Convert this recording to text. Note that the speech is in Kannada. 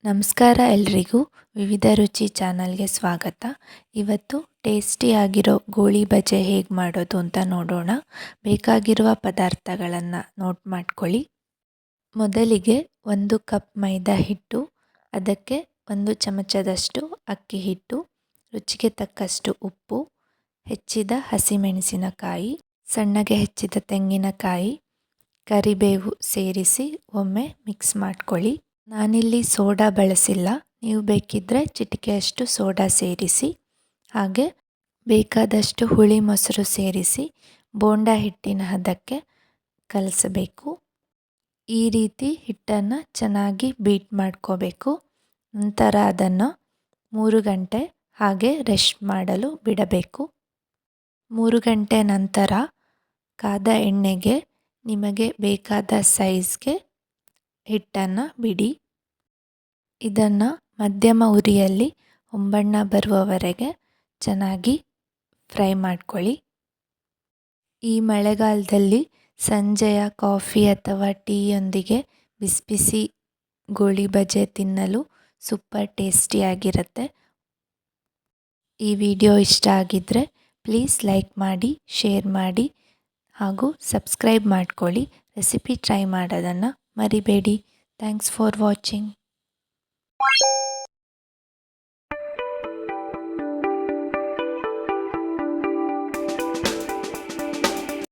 ನಮಸ್ಕಾರ ಎಲ್ರಿಗೂ ವಿವಿಧ ರುಚಿ ಚಾನಲ್ಗೆ ಸ್ವಾಗತ. ಇವತ್ತು ಟೇಸ್ಟಿಯಾಗಿರೋ ಗೋಳಿ ಬಜೆ ಹೇಗೆ ಮಾಡೋದು ಅಂತ ನೋಡೋಣ. ಬೇಕಾಗಿರುವ ಪದಾರ್ಥಗಳನ್ನು ನೋಟ್ ಮಾಡ್ಕೊಳ್ಳಿ. ಮೊದಲಿಗೆ 1 ಕಪ್ ಮೈದಾ ಹಿಟ್ಟು, ಅದಕ್ಕೆ 1 ಚಮಚದಷ್ಟು ಅಕ್ಕಿ ಹಿಟ್ಟು, ರುಚಿಗೆ ತಕ್ಕಷ್ಟು ಉಪ್ಪು, ಹೆಚ್ಚಿದ ಹಸಿಮೆಣಸಿನಕಾಯಿ, ಸಣ್ಣಗೆ ಹೆಚ್ಚಿದ ತೆಂಗಿನಕಾಯಿ, ಕರಿಬೇವು ಸೇರಿಸಿ ಒಮ್ಮೆ ಮಿಕ್ಸ್ ಮಾಡ್ಕೊಳ್ಳಿ. ನಾನಿಲ್ಲಿ ಸೋಡಾ ಬಳಸಿಲ್ಲ, ನೀವು ಬೇಕಿದ್ದರೆ ಚಿಟಿಕೆಯಷ್ಟು ಸೋಡಾ ಸೇರಿಸಿ. ಹಾಗೆ ಬೇಕಾದಷ್ಟು ಹುಳಿ ಮೊಸರು ಸೇರಿಸಿ ಬೋಂಡ ಹಿಟ್ಟಿನ ಹದಕ್ಕೆ ಕಲಸಬೇಕು. ಈ ರೀತಿ ಹಿಟ್ಟನ್ನು ಚೆನ್ನಾಗಿ ಬೀಟ್ ಮಾಡ್ಕೋಬೇಕು. ನಂತರ ಅದನ್ನು 3 ಗಂಟೆ ಹಾಗೆ ರೆಸ್ಟ್ ಮಾಡಲು ಬಿಡಬೇಕು. 3 ಗಂಟೆ ನಂತರ ಕಾದ ಎಣ್ಣೆಗೆ ನಿಮಗೆ ಬೇಕಾದ ಸೈಜ್ಗೆ ಹಿಟ್ಟನ್ನು ಬಿಡಿ. ಇದನ್ನು ಮಧ್ಯಮ ಉರಿಯಲ್ಲಿ ಹೊಂಬಣ್ಣ ಬರುವವರೆಗೆ ಚೆನ್ನಾಗಿ ಫ್ರೈ ಮಾಡ್ಕೊಳ್ಳಿ. ಈ ಮಳೆಗಾಲದಲ್ಲಿ ಸಂಜೆಯ ಕಾಫಿ ಅಥವಾ ಟೀಯೊಂದಿಗೆ ಬಿಸಿ ಬಿಸಿ ಗೋಳಿ ಬಜೆ ತಿನ್ನಲು ಸೂಪರ್ ಟೇಸ್ಟಿಯಾಗಿರುತ್ತೆ. ಈ ವಿಡಿಯೋ ಇಷ್ಟ ಆಗಿದ್ದರೆ ಪ್ಲೀಸ್ ಲೈಕ್ ಮಾಡಿ, ಶೇರ್ ಮಾಡಿ ಹಾಗೂ ಸಬ್ಸ್ಕ್ರೈಬ್ ಮಾಡ್ಕೊಳ್ಳಿ. ರೆಸಿಪಿ ಟ್ರೈ ಮಾಡೋದನ್ನು ಮರಿಬೇಡಿ. Thanks for watching.